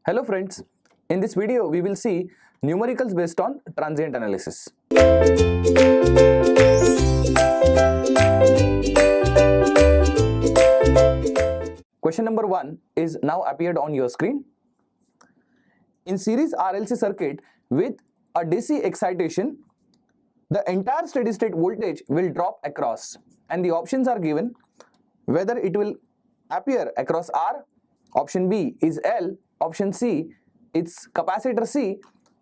Hello friends, in this video we will see numericals based on transient analysis. Question number 1 is now appeared on your screen. In series RLC circuit with a DC excitation, the entire steady state voltage will drop across and the options are given whether it will appear across R, option B is L, option C it's capacitor C,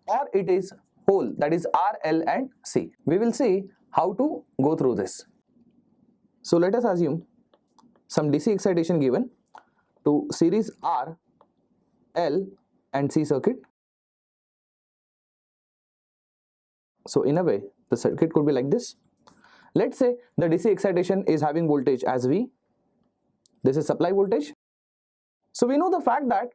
or it is whole, that is R, L and C. We will see how to go through this. So let us assume some DC excitation given to series R, L and C circuit. So in a way the circuit could be like this. Let's say the DC excitation is having voltage as V. This is supply voltage. So we know the fact that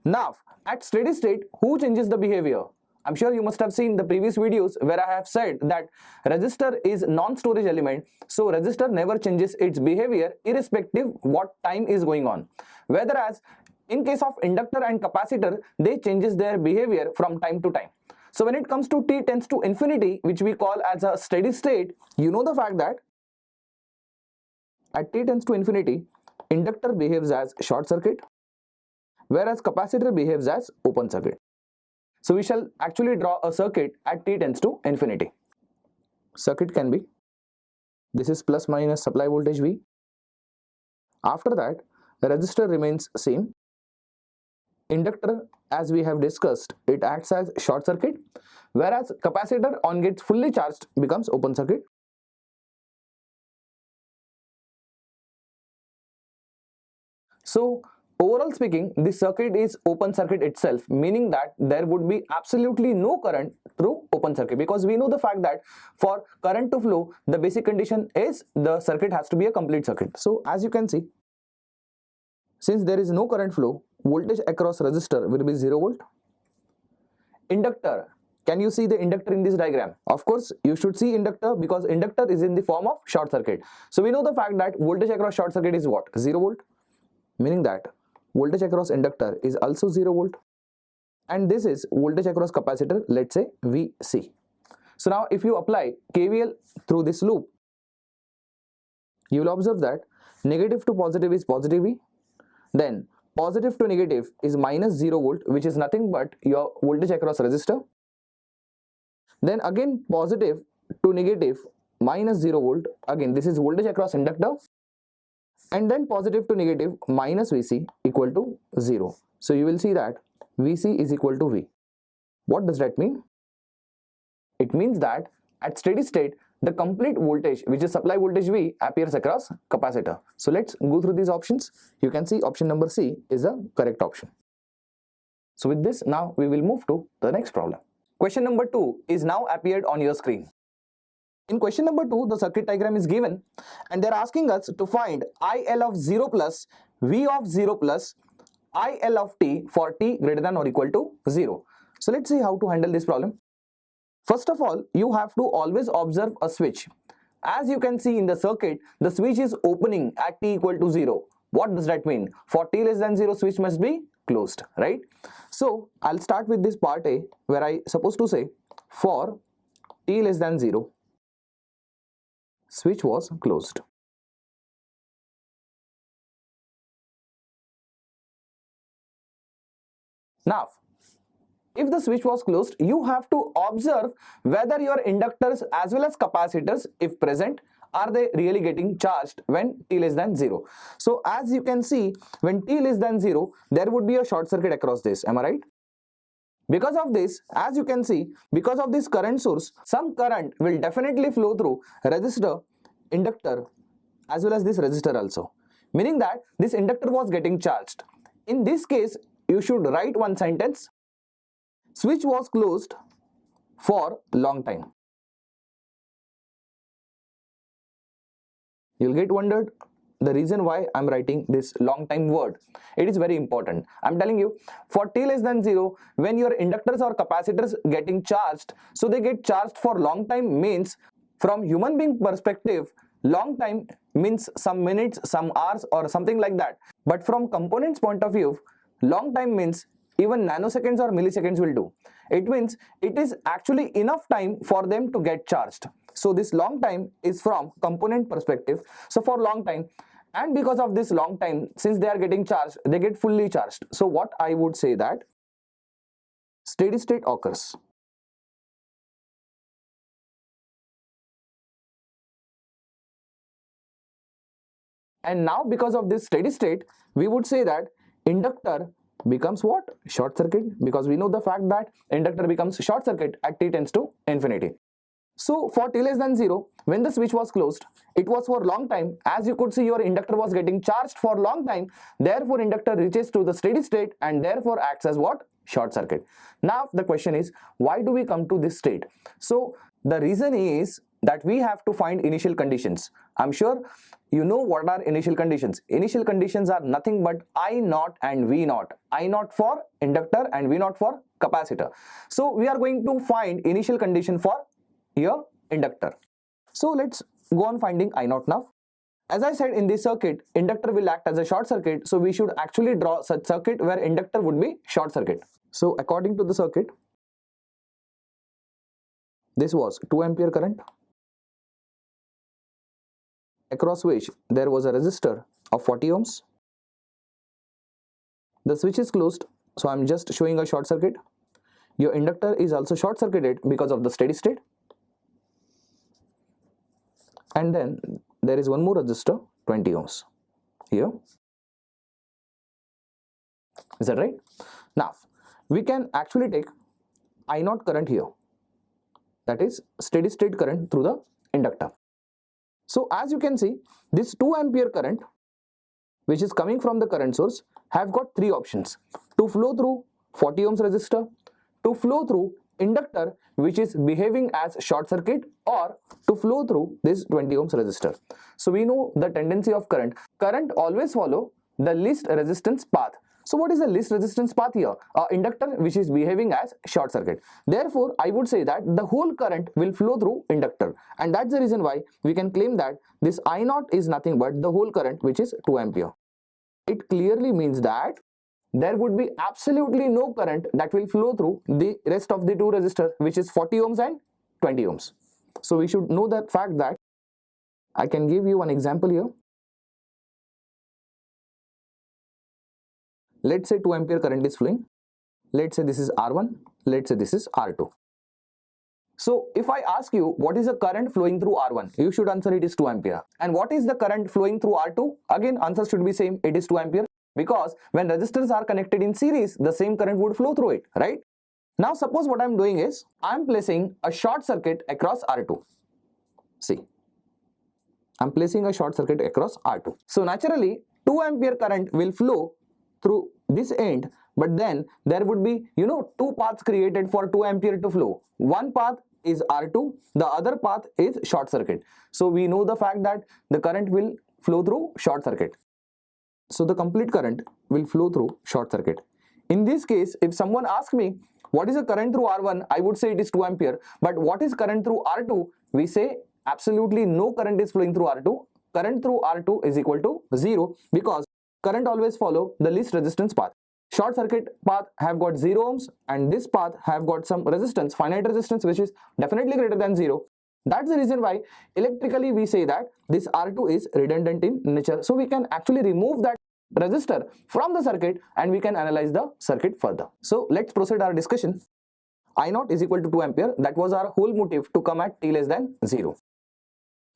now at steady state, who changes the behavior? I'm sure you must have seen the previous videos where I have said that resistor is non-storage element, so resistor never changes its behavior irrespective what time is going on. Whereas in case of inductor and capacitor, they changes their behavior from time to time. So when it comes to t tends to infinity, which we call as a steady state, you know the fact that at t tends to infinity, inductor behaves as short circuit, whereas capacitor behaves as open circuit. So we shall actually draw a circuit at t tends to infinity. Circuit can be, this is plus minus supply voltage V. After that, the resistor remains same. Inductor, as we have discussed, it acts as short circuit, whereas capacitor on gets fully charged becomes open circuit. So overall speaking, this circuit is open circuit itself, meaning that there would be absolutely no current through open circuit, because we know the fact that for current to flow, the basic condition is the circuit has to be a complete circuit. So as you can see, since there is no current flow, voltage across resistor will be 0 volt. Inductor, can you see the inductor in this diagram? Of course, you should see inductor because inductor is in the form of short circuit. So we know the fact that voltage across short circuit is what? 0 volt, meaning that voltage across inductor is also 0 volt, and this is voltage across capacitor, let's say VC. So now if you apply KVL through this loop, you will observe that negative to positive is positive V, then positive to negative is minus 0 volt, which is nothing but your voltage across resistor, then again positive to negative minus 0 volt, again this is voltage across inductor, and then positive to negative minus Vc equal to 0. So you will see that Vc is equal to V. What does that mean? It means that at steady state, the complete voltage, which is supply voltage V, appears across capacitor. So let's go through these options. You can see option number C is the correct option. So with this, now we will move to the next problem. Question number 2 is now appeared on your screen. In question number 2, the circuit diagram is given and they are asking us to find IL of 0 plus, V of 0 plus, IL of t for t greater than or equal to 0. So let's see how to handle this problem. First of all, you have to always observe a switch. As you can see in the circuit, the switch is opening at t equal to 0. What does that mean? For t less than 0, switch must be closed, right? So I'll start with this part A where I supposed to say for t less than 0, switch was closed. Now, if the switch was closed, you have to observe whether your inductors as well as capacitors, if present, are they really getting charged when t less than 0. So as you can see, when t less than 0, there would be a short circuit across this, am I right? Because of this, as you can see, because of this current source, some current will definitely flow through resistor, inductor as well as this resistor also, meaning that this inductor was getting charged. In this case, you should write one sentence: switch was closed for long time. You'll get wondered the reason why I'm writing this long time word. It is very important. I'm telling you, for t less than 0, when your inductors or capacitors getting charged, so they get charged for long time means, from human being perspective, long time means some minutes, some hours or something like that. But from components point of view, long time means even nanoseconds or milliseconds will do. It means it is actually enough time for them to get charged. So this long time is from component perspective. So for long time, and because of this long time, since they are getting charged, they get fully charged. So what I would say that steady state occurs. And now because of this steady state, we would say that inductor becomes what? Short circuit, because we know the fact that inductor becomes short circuit at t tends to infinity. So for t less than 0, when the switch was closed, it was for long time. As you could see, your inductor was getting charged for long time. Therefore, inductor reaches to the steady state and therefore acts as what? Short circuit. Now the question is, why do we come to this state? So the reason is that we have to find initial conditions. I'm sure you know what are initial conditions. Initial conditions are nothing but I naught and V naught. I naught for inductor and V naught for capacitor. So we are going to find initial condition for your inductor. So let's go on finding I naught now. As I said, in this circuit, inductor will act as a short circuit. So we should actually draw such circuit where inductor would be short circuit. So according to the circuit, this was 2 ampere current, across which there was a resistor of 40 ohms. The switch is closed, so I'm just showing a short circuit. Your inductor is also short circuited because of the steady state. And then there is one more resistor, 20 ohms here. Is that right? Now we can actually take I naught current here, that is steady state current through the inductor. So as you can see, this 2 ampere current which is coming from the current source have got three options: to flow through 40 ohms resistor, to flow through inductor which is behaving as short circuit, or to flow through this 20 ohms resistor. So we know the tendency of current. Current always follow the least resistance path. So what is the least resistance path here? Inductor which is behaving as short circuit. Therefore, I would say that the whole current will flow through inductor, and that's the reason why we can claim that this I naught is nothing but the whole current which is 2 ampere. It clearly means that there would be absolutely no current that will flow through the rest of the two resistors, which is 40 ohms and 20 ohms. So we should know that fact. That I can give you one example here. Let's say 2 ampere current is flowing. Let's say this is R1. Let's say this is R2. So if I ask you what is the current flowing through R1, you should answer it is 2 ampere. And what is the current flowing through R2? Again, answer should be same, it is 2 ampere. Because when resistors are connected in series, the same current would flow through it, right? Now suppose what I'm doing is, I'm placing a short circuit across R2. See, I'm placing a short circuit across R2. So naturally, 2 ampere current will flow through this end, but then there would be, two paths created for 2 ampere to flow. One path is R2, the other path is short circuit. So we know the fact that the current will flow through short circuit. So the complete current will flow through short circuit. In this case, if someone asks me what is the current through R1, I would say it is 2 ampere. But what is current through R2? We say absolutely no current is flowing through R2. Current through R2 is equal to 0, because current always follow the least resistance path. Short circuit path have got 0 ohms, and this path have got some resistance, finite resistance, which is definitely greater than 0. That's the reason why electrically we say that this R2 is redundant in nature. So we can actually remove that resistor from the circuit and we can analyze the circuit further. So let's proceed our discussion. I naught is equal to 2 ampere. That was our whole motive to come at t less than 0.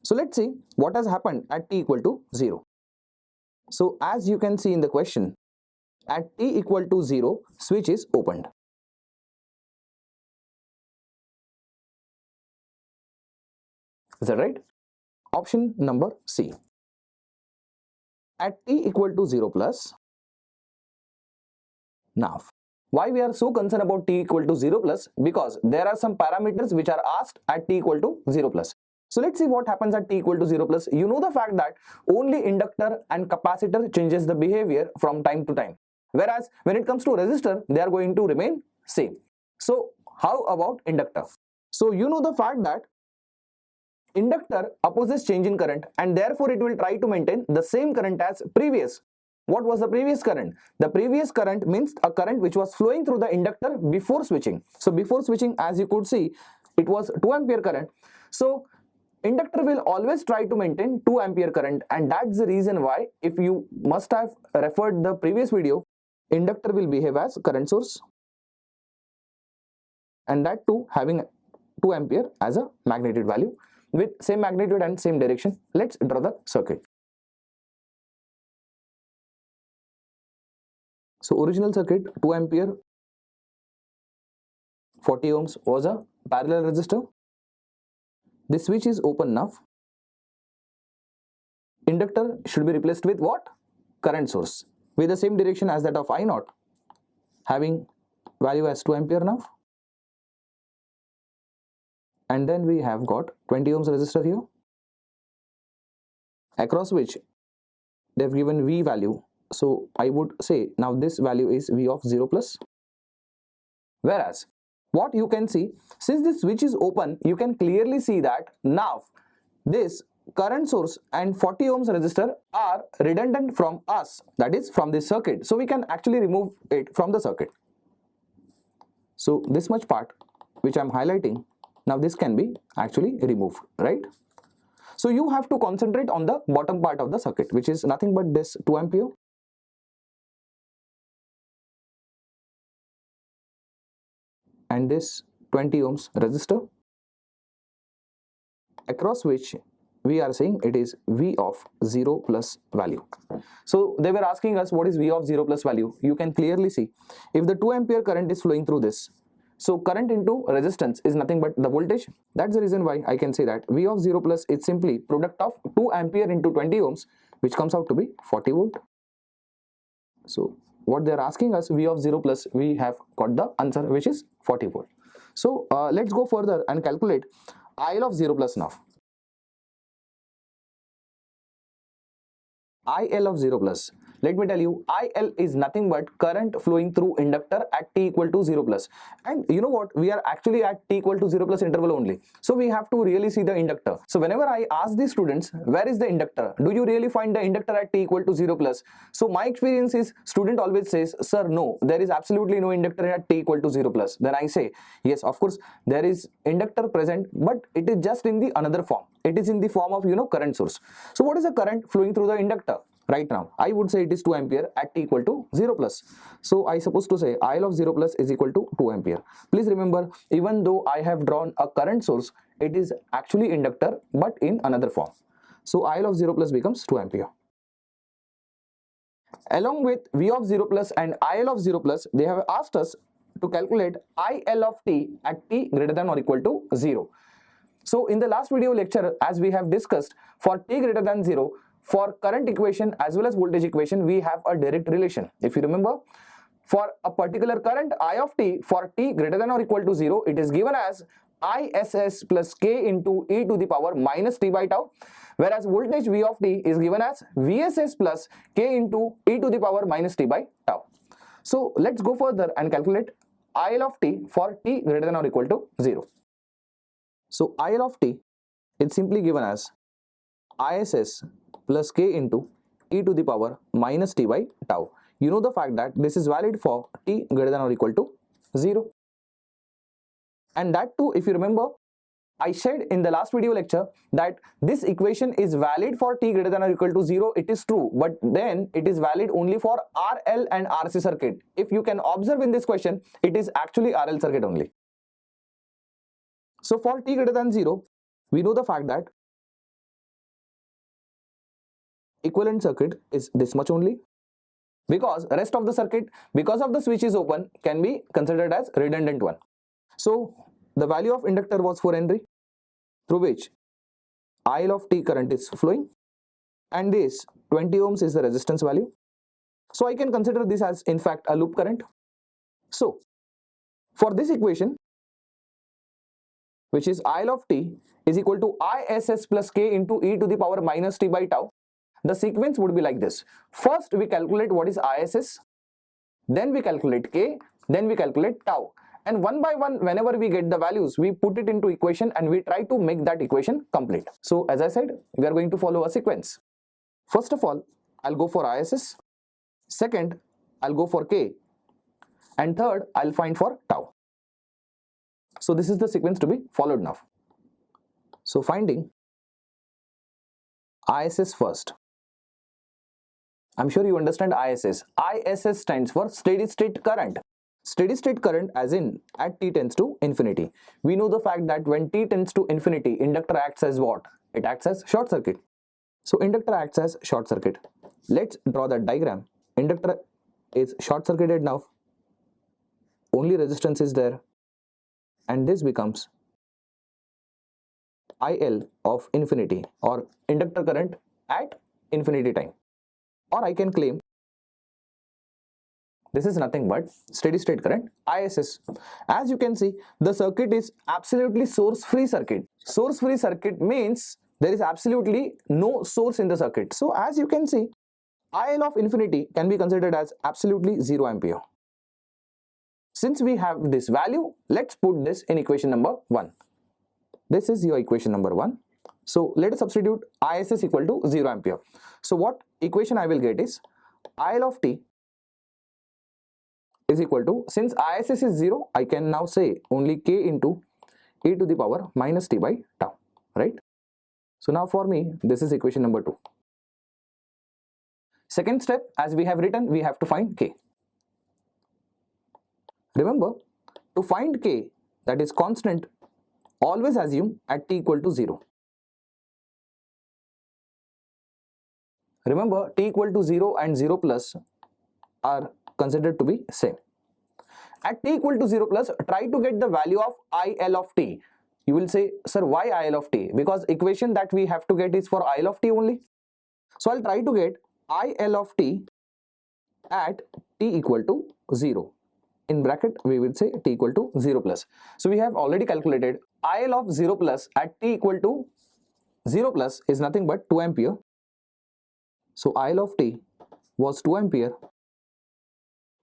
So let's see what has happened at t equal to 0. So as you can see in the question, at t equal to 0, switch is opened. Is that right? Option number C. At t equal to 0 plus. Now, why we are so concerned about t equal to 0 plus? Because there are some parameters which are asked at t equal to 0 plus. So let's see what happens at t equal to 0 plus. You know the fact that only inductor and capacitor changes the behavior from time to time. Whereas when it comes to resistor, they are going to remain same. So how about inductor? So you know the fact that inductor opposes change in current, and therefore it will try to maintain the same current as previous. What was the previous current? The previous current means a current which was flowing through the inductor before switching. So before switching, as you could see, it was 2 ampere current. So inductor will always try to maintain 2 ampere current, and that's the reason why, if you must have referred the previous video, inductor will behave as current source, and that too having 2 ampere as a magnitude value with same magnitude and same direction. Let's draw the circuit. So original circuit, 2 ampere, 40 ohms was a parallel resistor. This switch is open now. Inductor should be replaced with what? Current source with the same direction as that of I naught, having value as 2 ampere now. And then we have got 20 ohms resistor here, across which they've given V value. So I would say now this value is V of 0 plus. Whereas what you can see, since this switch is open, you can clearly see that now this current source and 40 ohms resistor are redundant from us, that is from this circuit. So we can actually remove it from the circuit. So this much part which I am highlighting, now this can be actually removed, right? So you have to concentrate on the bottom part of the circuit, which is nothing but this 2 ampere and this 20 ohms resistor, across which we are saying it is V of 0 plus value. So they were asking us what is V of 0 plus value. You can clearly see if the 2 ampere current is flowing through this, so current into resistance is nothing but the voltage. That's the reason why I can say that V of 0 plus is simply product of 2 ampere into 20 ohms, which comes out to be 40 volt. So what they are asking us, V of 0 plus, we have got the answer, which is 40 volt. So let's go further and calculate IL of 0 plus now. IL of 0 plus, let me tell you, IL is nothing but current flowing through inductor at t equal to 0 plus. And you know what, we are actually at t equal to 0 plus interval only, so we have to really see the inductor. So whenever I ask the students where is the inductor, do you really find the inductor at t equal to 0 plus? So my experience is student always says, sir, no, there is absolutely no inductor at t equal to 0 plus. Then I say, yes, of course there is inductor present, but it is just in the another form. It is in the form of current source. So what is the current flowing through the inductor? Right now I would say it is 2 ampere at t equal to 0 plus. So I suppose to say IL of 0 plus is equal to 2 ampere. Please remember, even though I have drawn a current source, it is actually inductor but in another form. So IL of 0 plus becomes 2 ampere. Along with V of 0 plus and IL of 0 plus, they have asked us to calculate IL of t at t greater than or equal to 0. So in the last video lecture, as we have discussed, for t greater than 0, for current equation as well as voltage equation, we have a direct relation. If you remember, for a particular current I of t for t greater than or equal to 0, it is given as ISS plus k into e to the power minus t by tau, whereas voltage V of t is given as VSS plus k into e to the power minus t by tau. So let's go further and calculate IL of t for t greater than or equal to 0. So IL of t is simply given as ISS plus k into e to the power minus t by tau. You know the fact that this is valid for t greater than or equal to 0. And that too, if you remember, I said in the last video lecture that this equation is valid for t greater than or equal to 0. It is true, but then it is valid only for RL and RC circuit. If you can observe in this question, it is actually RL circuit only. So for t greater than 0, we know the fact that equivalent circuit is this much only, because rest of the circuit, because of the switch is open, can be considered as redundant one. So the value of inductor was 4 Henry, through which IL of t current is flowing, and this 20 ohms is the resistance value. So I can consider this as in fact a loop current. So for this equation, which is IL of t is equal to ISS plus k into e to the power minus t by tau, the sequence would be like this. First we calculate what is ISS, then we calculate k, then we calculate tau, and one by one, whenever we get the values, we put it into equation and we try to make that equation complete. So as I said, we are going to follow a sequence. First of all, I'll go for ISS. Second, I'll go for K. And third, I'll find for tau. So this is the sequence to be followed now. So finding ISS first. I'm sure you understand ISS. ISS stands for steady state current. Steady state current as in at t tends to infinity. We know the fact that when t tends to infinity, inductor acts as what? It acts as short circuit. So inductor acts as short circuit. Let's draw that diagram. Inductor is short circuited now. Only resistance is there. And this becomes IL of infinity or inductor current at infinity time. Or I can claim this is nothing but steady state current ISS. As you can see, the circuit is absolutely source free circuit. Source free circuit means there is absolutely no source in the circuit. So as you can see, IL of infinity can be considered as absolutely 0 ampere. Since we have this value, let's put this in equation number 1. This is your equation number 1. So let us substitute ISS equal to 0 ampere. So what equation I will get is IL of t is equal to, since ISS is 0, I can now say only K into e to the power minus t by tau, right? So now for me, this is equation number 2. Second step, as we have written, we have to find K. Remember, to find K, that is constant, always assume at t equal to 0. Remember, t equal to 0 and 0 plus are considered to be same. At t equal to 0 plus, try to get the value of IL of t. You will say, sir, why IL of t? Because equation that we have to get is for IL of t only. So I'll try to get IL of t at t equal to 0. In bracket, we will say t equal to 0 plus. So we have already calculated IL of 0 plus at t equal to 0 plus is nothing but 2 ampere. So IL of t was 2 ampere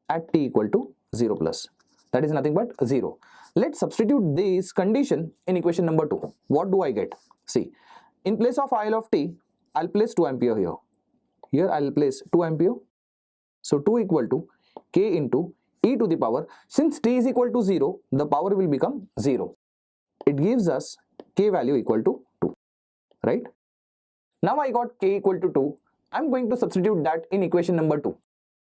at t equal to 0 plus. That is nothing but 0. Let's substitute this condition in equation number 2. What do I get? See, in place of IL of t, I'll place 2 ampere here. Here I'll place 2 ampere. So 2 equal to K into e to the power. Since t is equal to 0, the power will become 0. It gives us K value equal to 2, right? Now I got K equal to 2. I'm going to substitute that in equation number 2.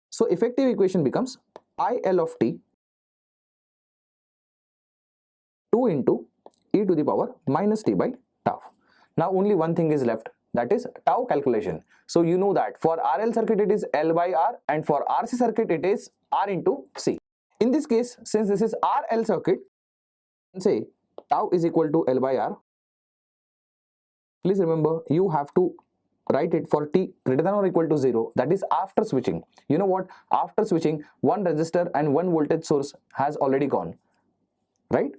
So effective equation becomes IL of t 2 into e to the power minus t by tau. Now only one thing is left, that is tau calculation. So you know that for RL circuit it is L by R and for RC circuit it is R into C. In this case, since this is RL circuit, say tau is equal to L by R. Please remember, you have to write it for t greater than or equal to 0, that is after switching. You know what? After switching, one resistor and one voltage source has already gone, right?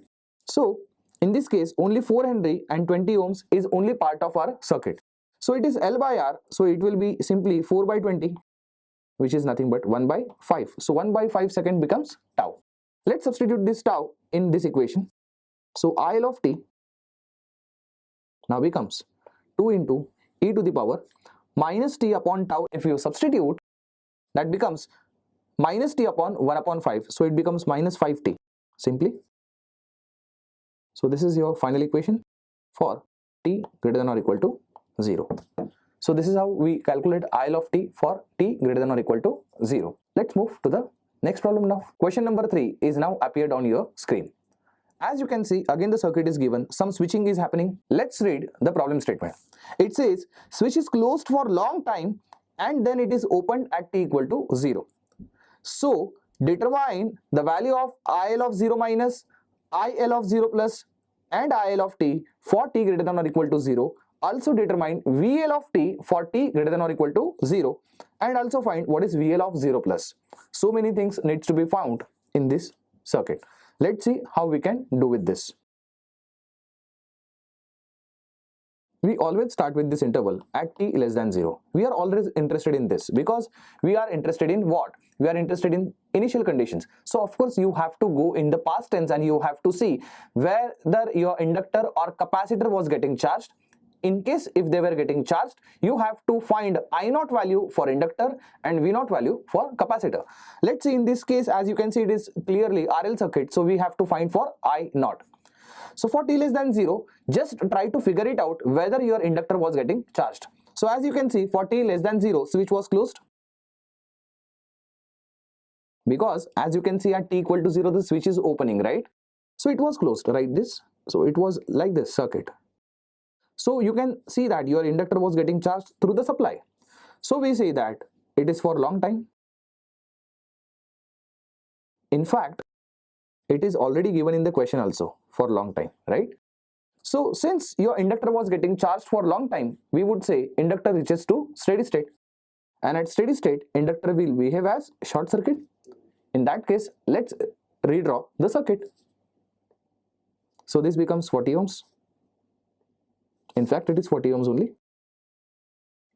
So in this case, only 4 Henry and 20 ohms is only part of our circuit. So it is L by R, so it will be simply 4 by 20, which is nothing but 1 by 5. So 1 by 5 second becomes tau. Let's substitute this tau in this equation. So IL of t now becomes 2 into e to the power minus t upon tau. If you substitute, that becomes minus t upon 1 upon 5. So it becomes minus 5t simply. So this is your final equation for t greater than or equal to 0. So this is how we calculate IL of t for t greater than or equal to 0. Let's move to the next problem now. Question number 3 is now appeared on your screen. As you can see, again the circuit is given, some switching is happening. Let's read the problem statement. It says switch is closed for long time and then it is opened at t equal to 0. So determine the value of IL of 0 minus, IL of 0 plus and IL of t for t greater than or equal to 0. Also determine VL of t for t greater than or equal to 0 and also find what is VL of 0 plus. So many things needs to be found in this circuit. Let's see how we can do with this. We always start with this interval at t less than 0. We are always interested in this because we are interested in what? We are interested in initial conditions. So of course you have to go in the past tense and you have to see whether your inductor or capacitor was getting charged in case if they were getting charged, you have to find I naught value for inductor and V naught value for capacitor. Let's see, in this case, as you can see, it is clearly RL circuit, so we have to find for I naught. So for t less than 0, just try to figure it out whether your inductor was getting charged. So as you can see, for t less than 0, switch was closed, because as you can see at t equal to 0, the switch is opening, right? So it was closed, right? This, so it was like this circuit. So you can see that your inductor was getting charged through the supply. So we say that it is for long time. In fact, it is already given in the question also, for long time, right? So since your inductor was getting charged for long time, we would say inductor reaches to steady state, and at steady state inductor will behave as short circuit. In that case, let's redraw the circuit. So this becomes 40 ohms. In fact, it is 40 ohms only.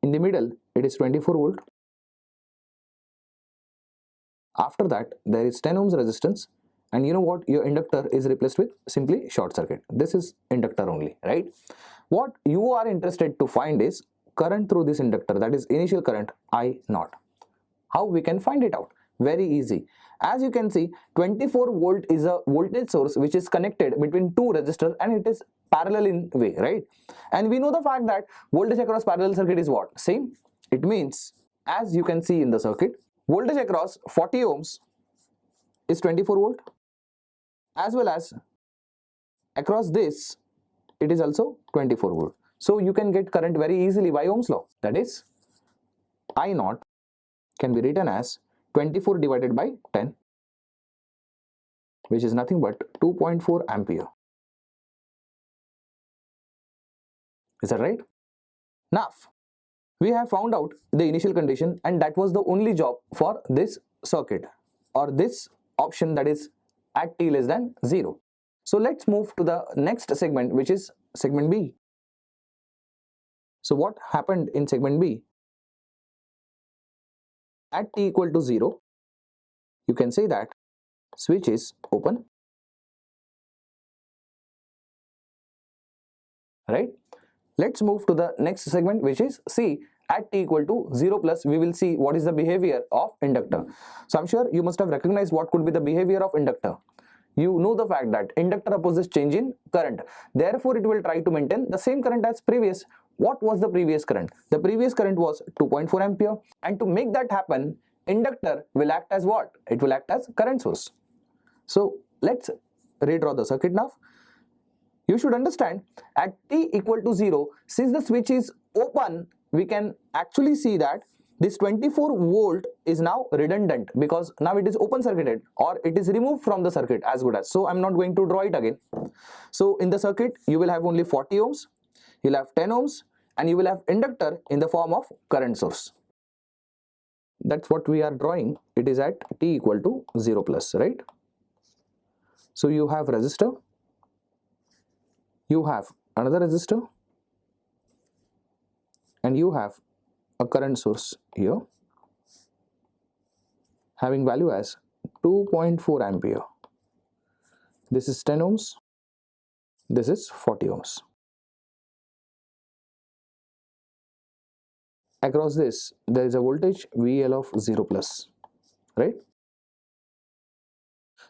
In the middle, it is 24 volt. After that, there is 10 ohms resistance, and you know what? Your inductor is replaced with simply short circuit. This is inductor only, right? What you are interested to find is current through this inductor, that is initial current I naught. How we can find it out? Very easy. As you can see, 24 volt is a voltage source which is connected between two resistors, and it is parallel in way, right? And we know the fact that voltage across parallel circuit is what? Same. It means, as you can see in the circuit, voltage across 40 ohms is 24 volt, as well as across this it is also 24 volt. So you can get current very easily by Ohm's law. That is, I naught can be written as 24 divided by 10, which is nothing but 2.4 ampere. Is that right? Now we have found out the initial condition, and that was the only job for this circuit, or this option, that is at t less than 0. So let's move to the next segment, which is segment B. So what happened in segment B? At t equal to 0, you can say that switch is open, right? Let's move to the next segment, which is C. At t equal to 0 plus, we will see what is the behavior of inductor. So I'm sure you must have recognized what could be the behavior of inductor. You know the fact that inductor opposes change in current. Therefore, it will try to maintain the same current as previous. What was the previous current? The previous current was 2.4 ampere. And to make that happen, inductor will act as what? It will act as current source. So let's redraw the circuit now. You should understand, at t equal to 0, since the switch is open, we can actually see that this 24 volt is now redundant, because now it is open circuited, or it is removed from the circuit as good as. So I'm not going to draw it again. So in the circuit, you will have only 40 ohms, you'll have 10 ohms, and you will have inductor in the form of current source. That's what we are drawing. It is at t equal to 0 plus, right? So you have resistor, you have another resistor, and you have a current source here having value as 2.4 ampere. This is 10 ohms, this is 40 ohms. Across this, there is a voltage VL of 0 plus, right?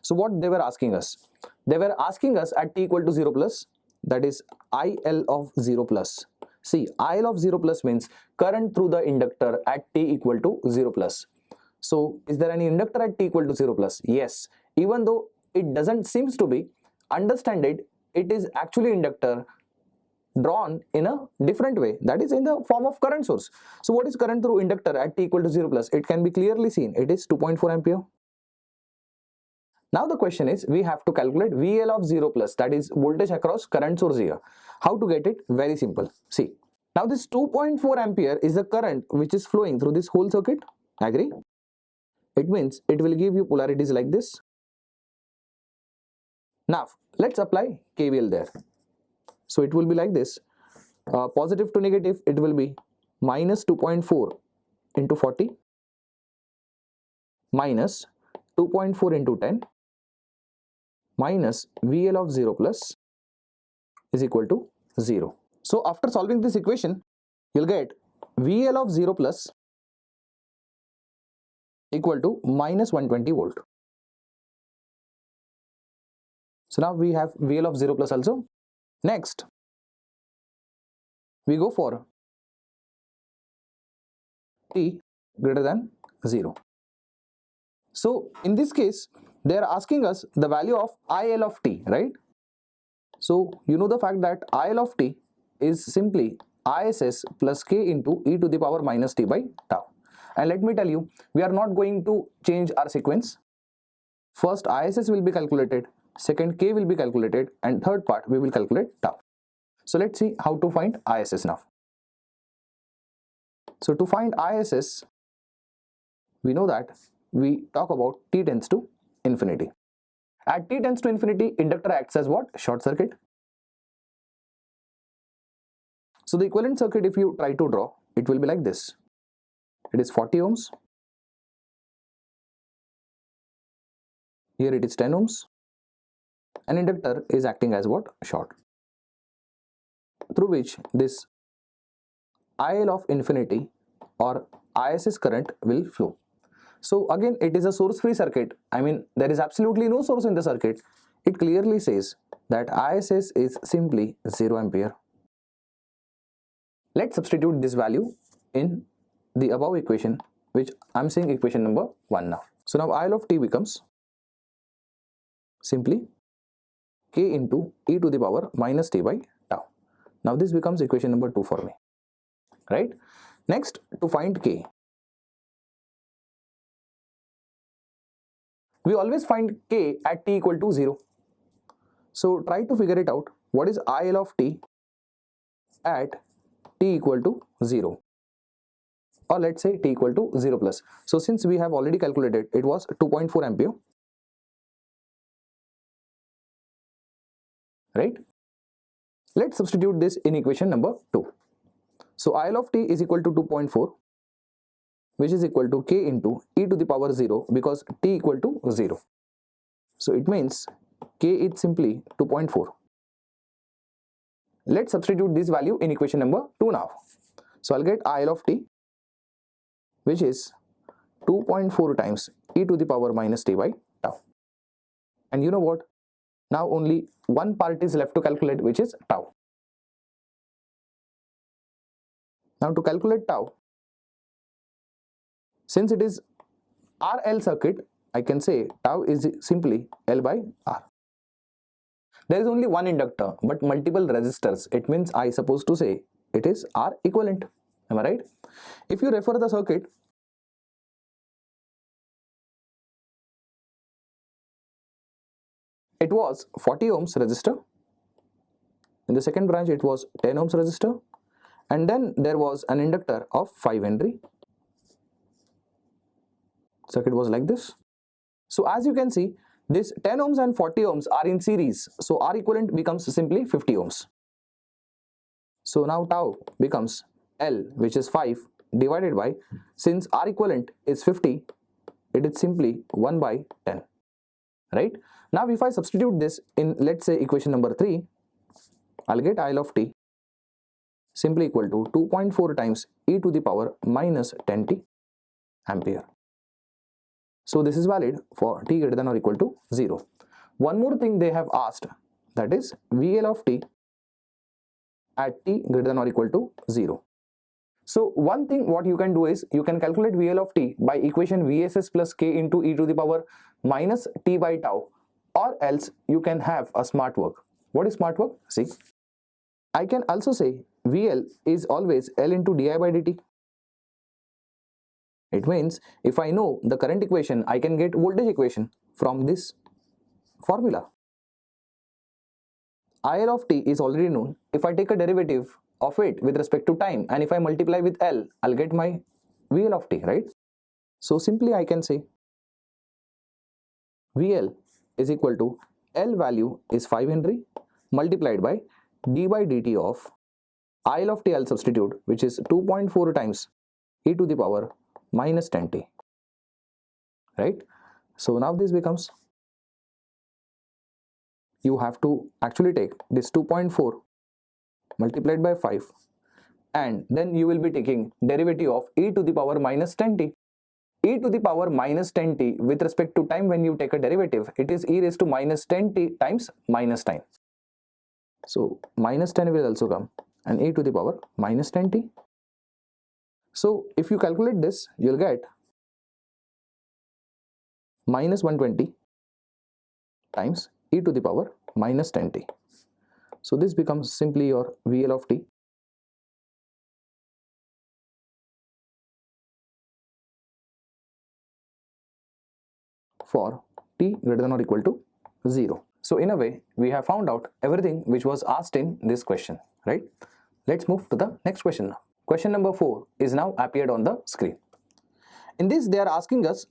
So what they were asking us? They were asking us at t equal to 0 plus, that is IL of 0 plus. See, IL of 0 plus means current through the inductor at t equal to 0 plus. So is there any inductor at t equal to 0 plus? Yes. Even though it doesn't seems to be, understand it, it is actually inductor drawn in a different way, that is in the form of current source. So what is current through inductor at t equal to 0 plus? It can be clearly seen, it is 2.4 ampere. Now the question is, we have to calculate VL of 0 plus, that is voltage across current source here. How to get it? Very simple. See, now this 2.4 ampere is the current which is flowing through this whole circuit. Agree? It means it will give you polarities like this. Now let's apply KVL there. So it will be like this, positive to negative, it will be minus 2.4 into 40 minus 2.4 into 10 minus VL of 0 plus is equal to 0. So after solving this equation, you'll get VL of 0 plus equal to minus 120 volt. So now we have VL of 0 plus also. Next, we go for t greater than 0. So in this case, they are asking us the value of IL of t, right? So you know the fact that IL of t is simply ISS plus k into e to the power minus t by tau. And let me tell you, we are not going to change our sequence. First ISS will be calculated, second k will be calculated, and third part we will calculate tau. So let's see how to find ISS now. So to find ISS, we know that we talk about t tends to infinity. At t tends to infinity, inductor acts as what? Short circuit. So the equivalent circuit, if you try to draw, it will be like this. It is 40 ohms. Here it is 10 ohms. An inductor is acting as what? Short. Through which this IL of infinity or ISS current will flow. So again, it is a source free circuit. I mean, there is absolutely no source in the circuit. It clearly says that ISS is simply 0 ampere. Let's substitute this value in the above equation, which I'm saying equation number 1 now. So now IL of t becomes simply k into e to the power minus t by tau. Now this becomes equation number 2 for me, right? Next, to find k, we always find k at t equal to 0. So try to figure it out. What is IL of t at t equal to 0? Or let's say t equal to 0 plus. So since we have already calculated, it was 2.4 ampere, right? Let's substitute this in equation number 2. So IL of t is equal to 2.4, which is equal to k into e to the power 0, because t equal to 0. So it means k is simply 2.4. Let's substitute this value in equation number 2 now. So I'll get IL of t, which is 2.4 times e to the power minus t by tau. And you know what? Now only one part is left to calculate, which is tau. Now to calculate tau, since it is RL circuit, I can say tau is simply L by R. There is only one inductor but multiple resistors. It means I supposed to say it is R equivalent. Am I right? If you refer the circuit, it was 40 ohms resistor. In the second branch, it was 10 ohms resistor. And then there was an inductor of 5 Henry. Circuit was like this. So as you can see, this 10 ohms and 40 ohms are in series. So R equivalent becomes simply 50 ohms. So now tau becomes L, which is 5, divided by, since R equivalent is 50, it is simply 1 by 10. Right? Now if I substitute this in, let's say, equation number 3, I'll get IL of t simply equal to 2.4 times e to the power minus 10t ampere. So this is valid for t greater than or equal to 0. One more thing they have asked, that is VL of t at t greater than or equal to 0. So one thing what you can do is, you can calculate VL of t by equation VSS plus k into e to the power minus t by tau, or else you can have a smart work. What is smart work? See, I can also say VL is always L into di by dt. It means if I know the current equation, I can get voltage equation from this formula. IL of t is already known. If I take a derivative of it with respect to time, and if I multiply with L, I'll get my VL of t, right? So simply I can say VL is equal to L value is 5 Henry multiplied by d by dt of IL of t. I'll substitute, which is 2.4 times e to the power minus 10t, right? So now this becomes, you have to actually take this 2.4 multiplied by 5, and then you will be taking derivative of e to the power minus 10t. E to the power minus 10t with respect to time, when you take a derivative, it is e raised to minus 10t times minus time. So minus 10 will also come, and e to the power minus 10t. So if you calculate this, you'll get minus 120 times e to the power minus 10t. So this becomes simply your VL of t. For t greater than or equal to 0. So in a way, we have found out everything which was asked in this question, right? Let's move to the next question now. Question number 4 is now appeared on the screen. In this, they are asking us,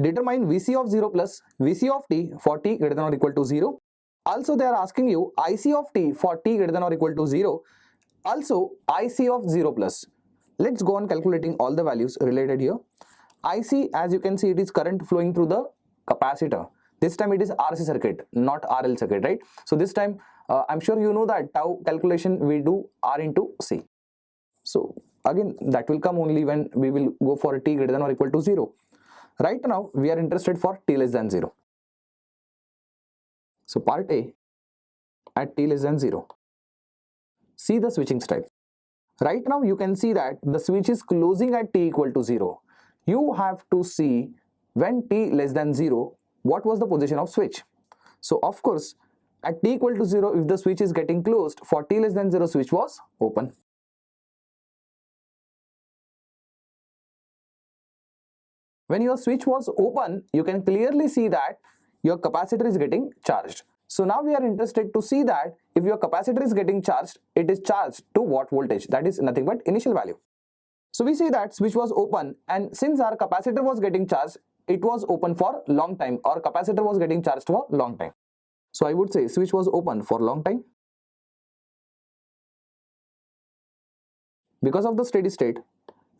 determine Vc of 0 plus Vc of t for t greater than or equal to 0. Also, they are asking you Ic of t for t greater than or equal to 0. Also, Ic of 0 plus. Let's go on calculating all the values related here. Ic, as you can see, it is current flowing through the capacitor. This time it is RC circuit, not RL circuit, right? So this time, I'm sure you know that tau calculation we do R into C. So again, that will come only when we will go for t greater than or equal to 0. Right now, we are interested for t less than 0. So part A, at t less than 0. See the switching style. Right now, you can see that the switch is closing at t equal to 0. You have to see when t less than 0, what was the position of switch. So of course, at t equal to 0, if the switch is getting closed, for t less than 0, switch was open. When your switch was open, you can clearly see that your capacitor is getting charged. So now we are interested to see that if your capacitor is getting charged, it is charged to what voltage? That is nothing but initial value. So we see that switch was open, and since our capacitor was getting charged, it was open for long time, or capacitor was getting charged for long time. So I would say switch was open for long time. Because of the steady state,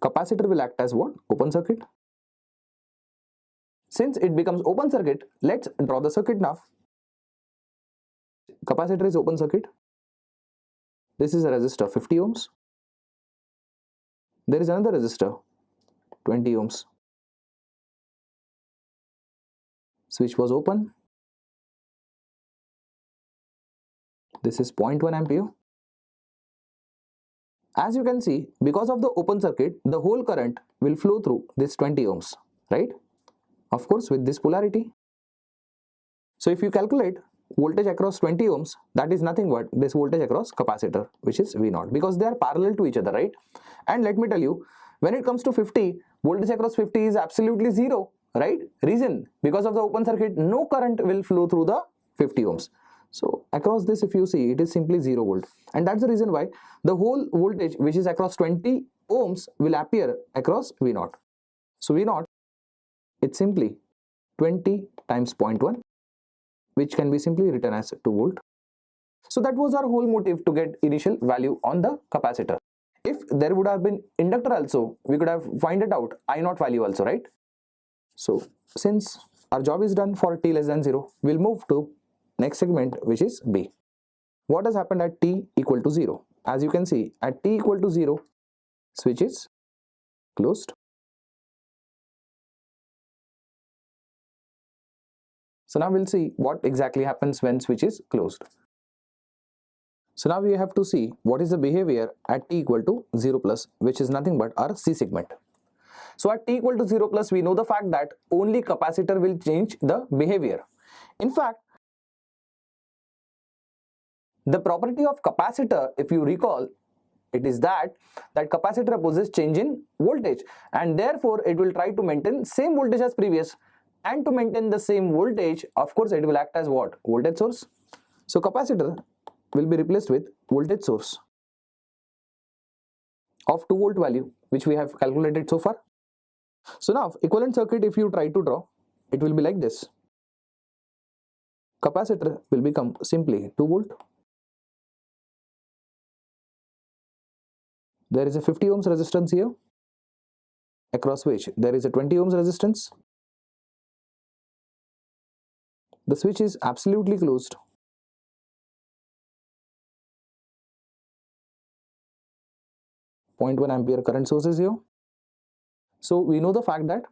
capacitor will act as what? Open circuit. Since it becomes open circuit, let's draw the circuit now. Capacitor is open circuit. This is a resistor 50 ohms. There is another resistor 20 ohms. Switch was open. This is 0.1 ampere. As you can see, because of the open circuit, the whole current will flow through this 20 ohms, right? Of course, with this polarity. So if you calculate voltage across 20 ohms, that is nothing but this voltage across capacitor, which is V0, because they are parallel to each other, right? And let me tell you, when it comes to 50, voltage across 50 is absolutely 0, right? Reason, because of the open circuit, no current will flow through the 50 ohms. So across this, if you see, it is simply 0 volt. And that's the reason why the whole voltage which is across 20 ohms will appear across V0. So V0, it's simply 20 times 0.1, which can be simply written as 2 volt. So that was our whole motive to get initial value on the capacitor. If there would have been inductor also, we could have find it out I0 value also, right? So since our job is done for t less than 0, we'll move to next segment, which is B. What has happened at t equal to 0? As you can see, at t equal to 0, switch is closed. So now we'll see what exactly happens when switch is closed. So now we have to see what is the behavior at t equal to 0 plus, which is nothing but our C segment. So at t equal to 0 plus, we know the fact that only capacitor will change the behavior. In fact, the property of capacitor, if you recall, it is that capacitor opposes change in voltage, and therefore it will try to maintain same voltage as previous. And to maintain the same voltage, of course, it will act as what? Voltage source. So capacitor will be replaced with voltage source of 2 volt value, which we have calculated so far. So now equivalent circuit, if you try to draw, it will be like this. Capacitor will become simply 2 volt. There is a 50 ohms resistance here, across which there is a 20 ohms resistance. The switch is absolutely closed. 0.1 ampere current source is here. So we know the fact that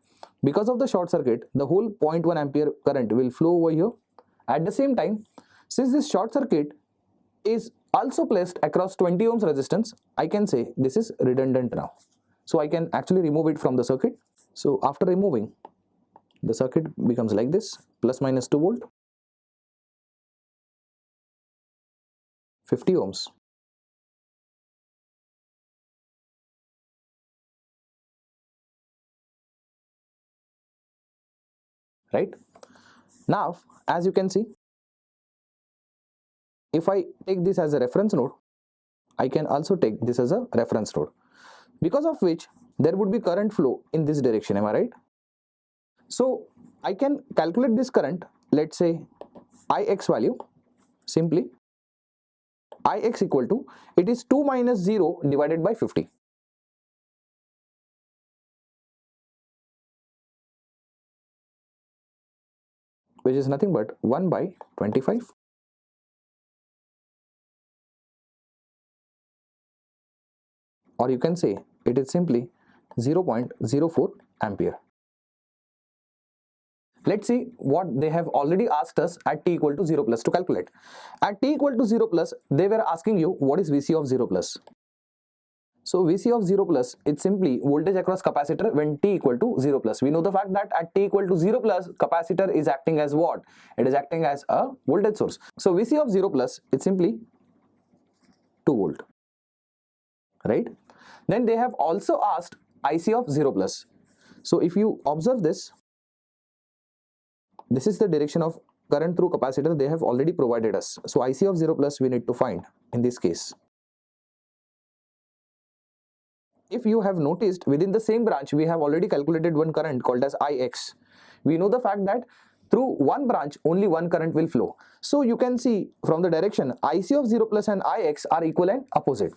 because of the short circuit, the whole 0.1 ampere current will flow over here. At the same time, since this short circuit is also placed across 20 ohms resistance, I can say this is redundant now. So I can actually remove it from the circuit. So after removing, the circuit becomes like this, plus minus 2 volt, 50 ohms. Right? Now, as you can see, if I take this as a reference node, I can also take this as a reference node, because of which there would be current flow in this direction. Am I right? So I can calculate this current. Let's say Ix value, simply Ix equal to, it is 2 minus 0 divided by 50. Which is nothing but 1 by 25. Or you can say it is simply 0.04 ampere. Let's see what they have already asked us at t equal to 0 plus to calculate. At t equal to 0 plus, they were asking you what is Vc of 0 plus. So Vc of 0 plus, it's simply voltage across capacitor when t equal to 0 plus. We know the fact that at t equal to 0 plus, capacitor is acting as what? It is acting as a voltage source. So Vc of 0 plus, it's simply 2 volt. Right? Then they have also asked Ic of 0 plus. So if you observe this is the direction of current through capacitor they have already provided us. So Ic of 0 plus we need to find in this case. If you have noticed, within the same branch we have already calculated one current called as Ix. We know the fact that through one branch only one current will flow. So you can see from the direction Ic of 0 plus and Ix are equal and opposite.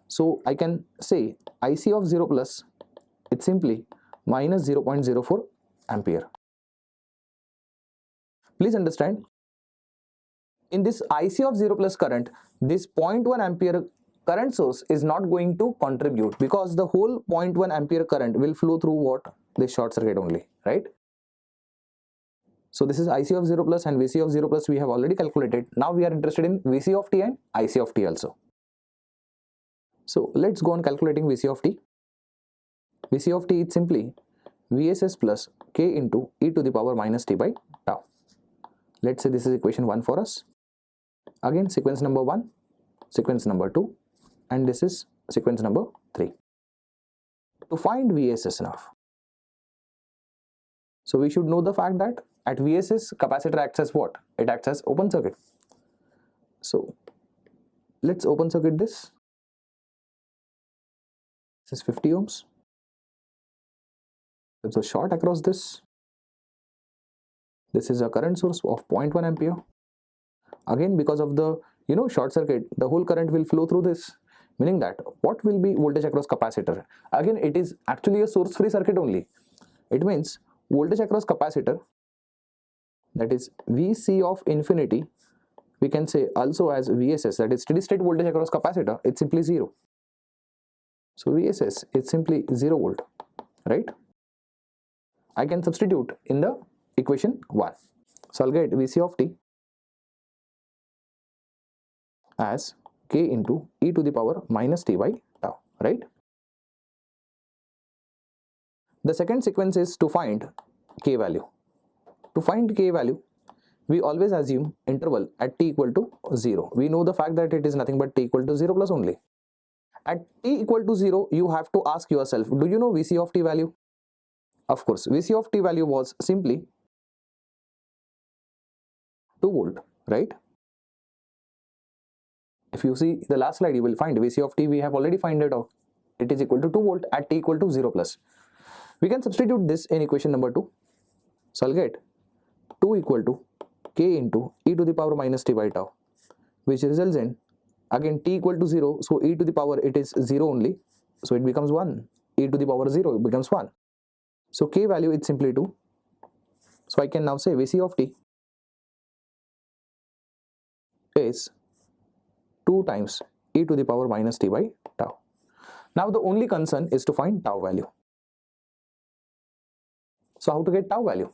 So I can say Ic of 0 plus, it's simply minus 0.04 ampere. Please understand, in this Ic of 0 plus current, this 0.1 ampere current source is not going to contribute, because the whole 0.1 ampere current will flow through what? This short circuit only, right? So this is Ic of 0 plus and Vc of 0 plus we have already calculated. Now we are interested in Vc of t and Ic of t also. So let's go on calculating Vc of t. Vc of t is simply Vss plus k into e to the power minus t by tau. Let's say this is equation 1 for us. Again sequence number 1, sequence number 2, and this is sequence number 3. To find Vss now, so we should know the fact that at Vss capacitor acts as what? It acts as open circuit. So let's open circuit this. This is 50 ohms. It's a short across this. This is a current source of 0.1 ampere. Again, because of the short circuit, the whole current will flow through this, meaning that what will be voltage across capacitor? Again, it is actually a source free circuit only. It means voltage across capacitor, that is Vc of infinity, we can say also as Vss, that is steady state voltage across capacitor, it's simply 0. So Vss is simply 0 volt, right? I can substitute in the equation 1. So I'll get Vc of t as k into e to the power minus t by tau, right? The second sequence is to find k value. To find k value, we always assume interval at t equal to 0. We know the fact that it is nothing but t equal to 0 plus only. At t equal to 0, you have to ask yourself, do you know Vc of t value? Of course, Vc of t value was simply 2 volt, right? If you see the last slide, you will find Vc of t, we have already found it out. It is equal to 2 volt at t equal to 0 plus. We can substitute this in equation number 2. So I'll get 2 equal to k into e to the power minus t by tau, which results in, again t equal to 0, so e to the power it is 0 only, so it becomes 1. E to the power 0 becomes 1. So k value is simply 2. So I can now say Vc of t is 2 times e to the power minus t by tau. Now the only concern is to find tau value. So how to get tau value?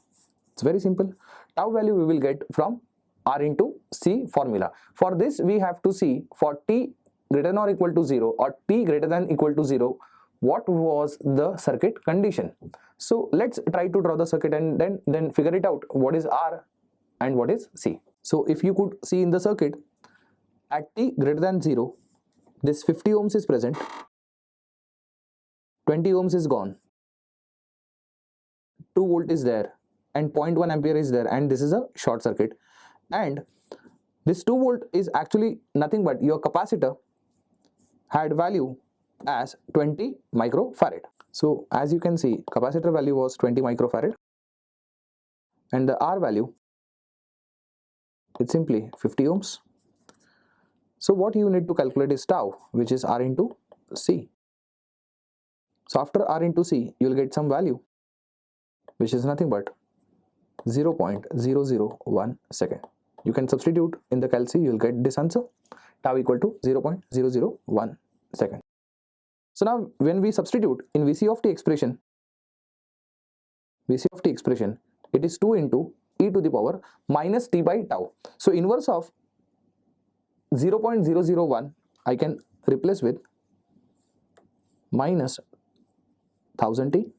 It's very simple. Tau value we will get from R into C formula. For this we have to see for t greater than or equal to 0 or t greater than equal to 0 what was the circuit condition. So let's try to draw the circuit and then figure it out what is R and what is C. So if you could see in the circuit, at t greater than 0 this 50 ohms is present, 20 ohms is gone, 2 volt is there and 0.1 ampere is there, and this is a short circuit, and this 2 volt is actually nothing but your capacitor had value as 20 microfarad. So as you can see, capacitor value was 20 microfarad and the R value is simply 50 ohms. So what you need to calculate is tau, which is R into C. So after R into C you will get some value which is nothing but 0.001 second. You can substitute in the calc, you will get this answer, tau equal to 0.001 second. So now when we substitute in Vc of t expression, it is 2 into e to the power minus t by tau. So inverse of 0.001 I can replace with minus 1000 t,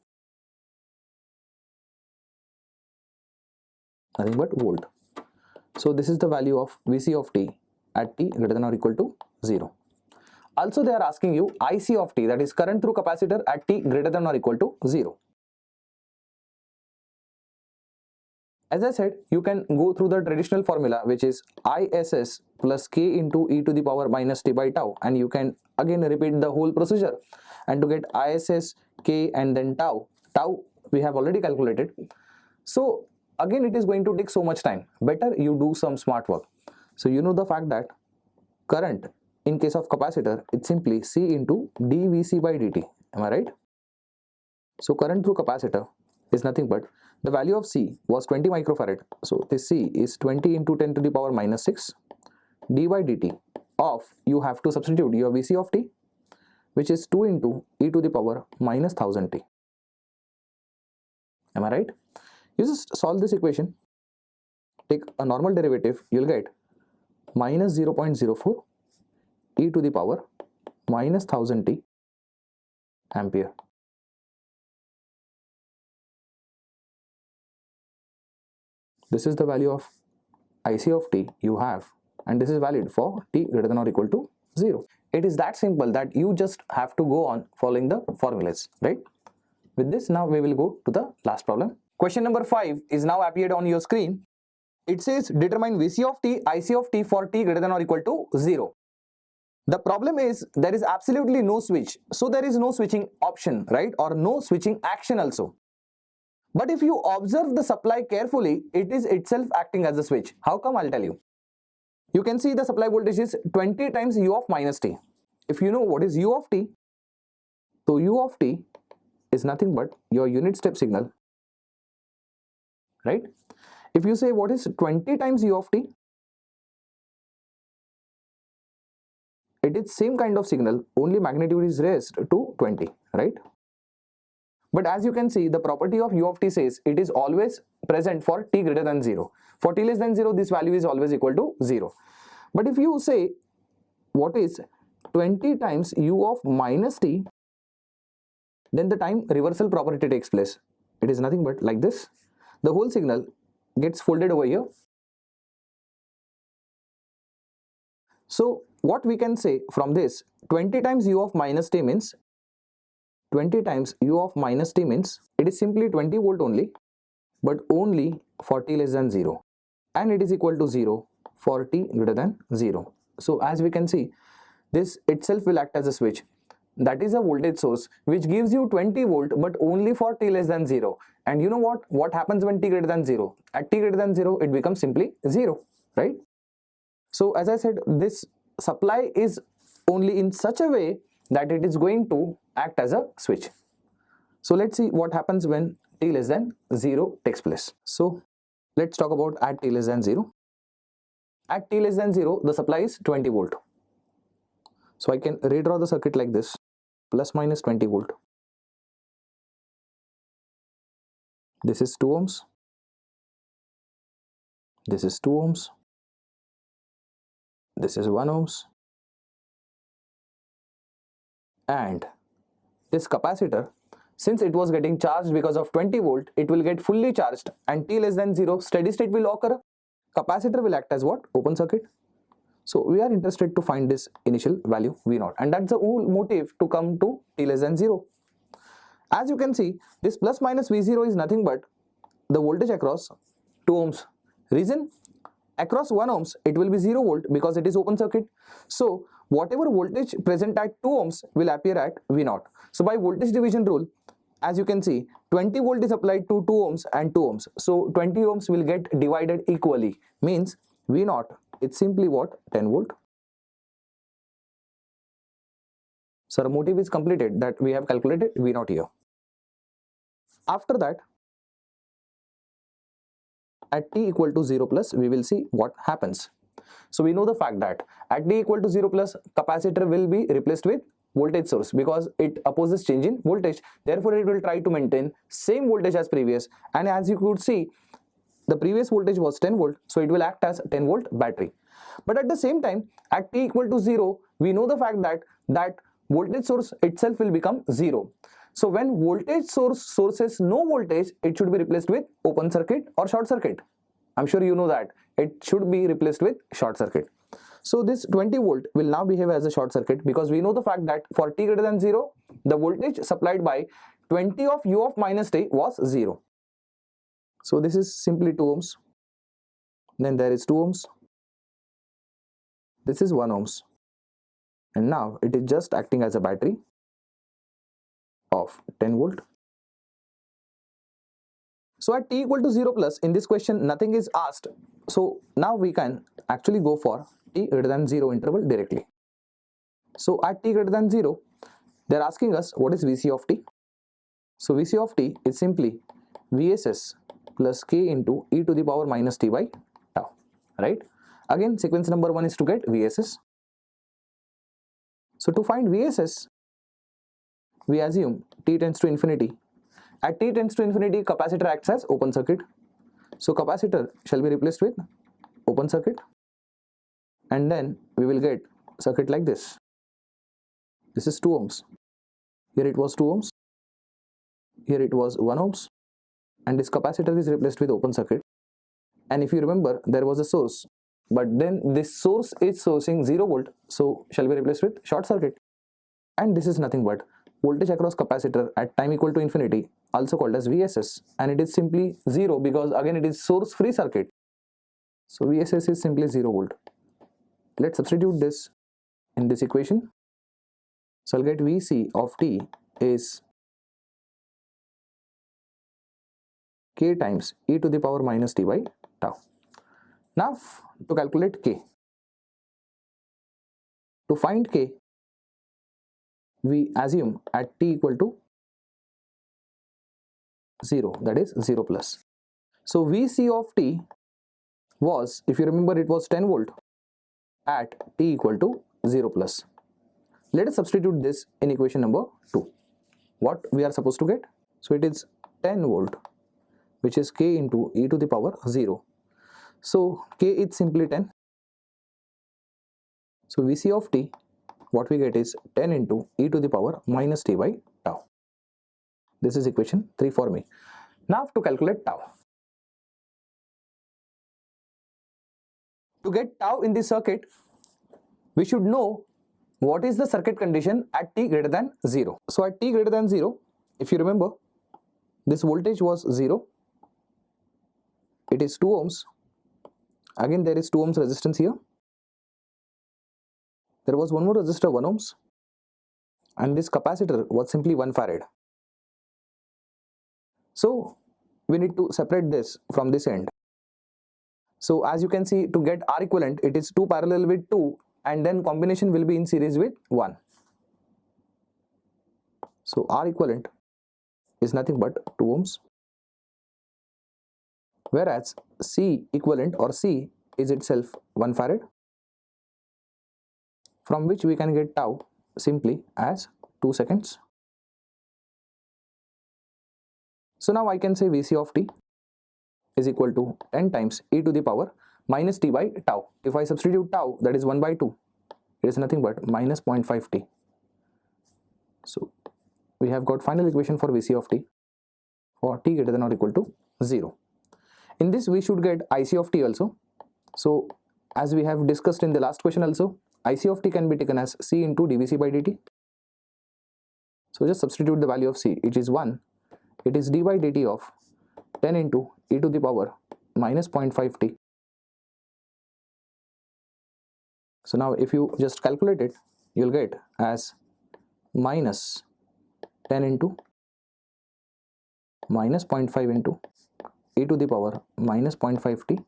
nothing but volt. So this is the value of Vc of t at t greater than or equal to 0. Also they are asking you Ic of t, that is current through capacitor at t greater than or equal to 0. As I said, you can go through the traditional formula which is ISS plus k into e to the power minus t by tau, and you can again repeat the whole procedure, and to get ISS, k and then tau we have already calculated. So again it is going to take so much time, better you do some smart work. So you know the fact that current in case of capacitor it's simply C into dVc by dt, am I right? So current through capacitor is nothing but the value of C was 20 microfarad, so this C is 20 into 10 to the power minus 6 d by dt of, you have to substitute your Vc of t which is 2 into e to the power minus 1000 t, am I right? You just solve this equation, take a normal derivative, you will get minus 0.04 e to the power minus 1000 t ampere. This is the value of Ic of t you have, and this is valid for t greater than or equal to 0. It is that simple that you just have to go on following the formulas, right? With this, now we will go to the last problem. Question number 5 is now appeared on your screen. It says determine Vc of t, Ic of t for t greater than or equal to 0. The problem is there is absolutely no switch, so there is no switching option, right, or no switching action also. But if you observe the supply carefully, it is itself acting as a switch. How come? I'll tell you. You can see the supply voltage is 20 times u of minus t. If you know what is u of t, so u of t is nothing but your unit step signal, right? If you say what is 20 times u of t, it is same kind of signal, only magnitude is raised to 20, right? But as you can see, the property of u of t says it is always present for t greater than 0. For t less than 0, this value is always equal to 0. But if you say what is 20 times u of minus t, then the time reversal property takes place. It is nothing but like this. The whole signal gets folded over here. So what we can say from this, 20 times u of minus t means, 20 times u of minus t means it is simply 20 volt only, but only for t less than 0, and it is equal to 0 for t greater than 0. So as we can see, this itself will act as a switch. That is a voltage source which gives you 20 volt but only for t less than 0. And you know what happens when t greater than 0? At t greater than 0 it becomes simply 0, right? So as I said, this supply is only in such a way that it is going to act as a switch. So let's see what happens when t less than 0 takes place. So let's talk about at t less than 0. At t less than 0, the supply is 20 volt. So I can redraw the circuit like this. plus minus 20 volt. This is 2 ohms. This is 2 ohms. This is 1 ohms. And this capacitor, since it was getting charged because of 20 volt, it will get fully charged, and t less than 0 steady state will occur. Capacitor will act as what? Open circuit. So we are interested to find this initial value V0, and that's the whole motive to come to t less than 0. As you can see, this plus minus V0 is nothing but the voltage across 2 ohms. Reason? Across 1 ohms it will be 0 volt because it is open circuit. So whatever voltage present at 2 ohms will appear at V0. So by voltage division rule, as you can see, 20 volt is applied to 2 ohms and 2 ohms. So 20 ohms will get divided equally. Means V0, it's simply what? 10 volt. So our motive is completed, that we have calculated V0 here. After that, at t equal to 0 plus, we will see what happens. So we know the fact that at t equal to 0 plus, capacitor will be replaced with voltage source because it opposes change in voltage. Therefore, it will try to maintain same voltage as previous. And as you could see, the previous voltage was 10 volt, so it will act as 10 volt battery. But at the same time, at t equal to 0, we know the fact that voltage source itself will become 0. So when voltage source sources no voltage, it should be replaced with open circuit or short circuit. I'm sure you know that it should be replaced with short circuit. So this 20 volt will now behave as a short circuit because we know the fact that for t greater than 0, the voltage supplied by 20 of u of minus t was 0. So this is simply 2 ohms. Then there is 2 ohms. This is 1 ohms. And now it is just acting as a battery of 10 volt. So at t equal to 0 plus, in this question nothing is asked. So now we can actually go for t greater than 0 interval directly. So at t greater than 0, they are asking us what is Vc of t. So Vc of t is simply Vss plus k into e to the power minus t by tau, right? Again, sequence number 1 is to get Vss. So to find Vss, we assume t tends to infinity. At t tends to infinity, capacitor acts as open circuit. So capacitor shall be replaced with open circuit, and then we will get circuit like this. This is 2 ohms. Here it was 2 ohms. Here it was 1 ohms. And this capacitor is replaced with open circuit. And if you remember, there was a source, but then this source is sourcing 0 volt, so shall be replaced with short circuit. And this is nothing but voltage across capacitor at time equal to infinity, also called as Vss, and it is simply 0 because again it is source free circuit. So Vss is simply 0 volt. Let's substitute this in this equation. So I'll get Vc of t is k times e to the power minus t by tau. Now to calculate k, to find k, we assume at t equal to 0, that is 0 plus. So Vc of t was, if you remember, it was 10 volt at t equal to 0 plus. Let us substitute this in equation number 2. What we are supposed to get? So it is 10 volt, which is k into e to the power 0. So k is simply 10. So Vc of t, what we get is 10 into e to the power minus t by tau. This is equation 3 for me. Now to calculate tau. To get tau in this circuit, we should know what is the circuit condition at t greater than 0. So at t greater than 0, if you remember, this voltage was 0. It is 2 ohms. Again there is 2 ohms resistance here. There was one more resistor, 1 ohms, and this capacitor was simply 1 farad. So we need to separate this from this end. So as you can see, to get R equivalent, it is 2 parallel with 2, and then combination will be in series with 1. So R equivalent is nothing but 2 ohms, whereas C equivalent or C is itself 1 farad, from which we can get tau simply as 2 seconds. So now I can say Vc of t is equal to n times e to the power minus t by tau. If I substitute tau, that is 1 by 2, it is nothing but minus 0.5 t. So we have got final equation for Vc of t for t greater than or equal to 0. In this we should get Ic of t also. So as we have discussed in the last question also, Ic of t can be taken as c into dvc by dt. So just substitute the value of c, it is 1, it is d by dt of 10 into e to the power minus 0.5 t. So now if you just calculate it, you'll get as minus 10 into minus 0.5 into e to the power minus 0.5 t.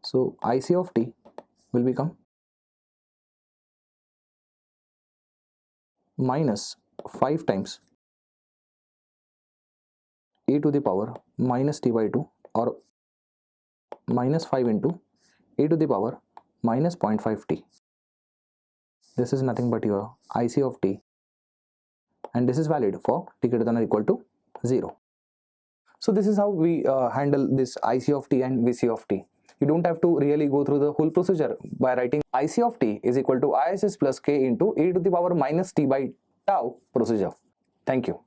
So Ic of t will become minus 5 times e to the power minus t by 2, or minus 5 into e to the power minus 0.5 t. This is nothing but your Ic of t, and this is valid for t greater than or equal to 0. So this is how we handle this Ic of t and Vc of t. You don't have to really go through the whole procedure by writing Ic of t is equal to Iss plus k into e to the power minus t by tau procedure. Thank you.